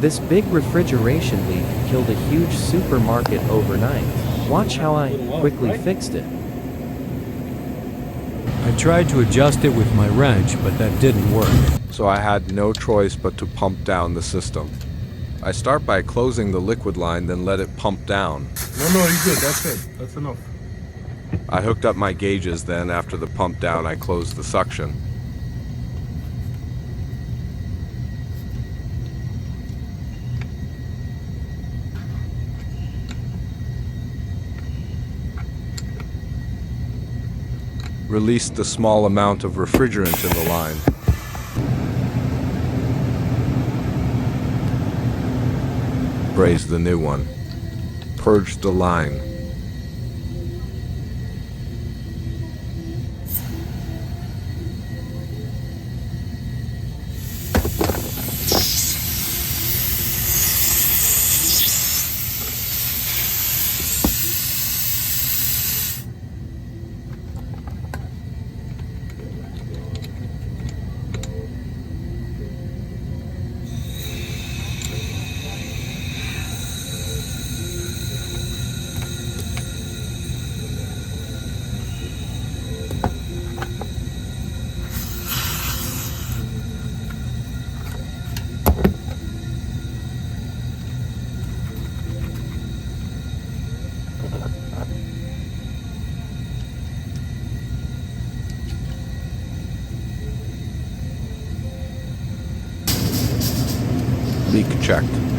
This big refrigeration leak killed a huge supermarket overnight. Watch how I quickly fixed it. I tried to adjust it with my wrench, but that didn't work. So I had no choice but to pump down the system. I start by closing the liquid line, then let it pump down. No, you're good. That's it. That's enough. I hooked up my gauges, then after the pump down, I closed the suction. Released the small amount of refrigerant in the line. Brazed the new one. Purged the line. Leak checked.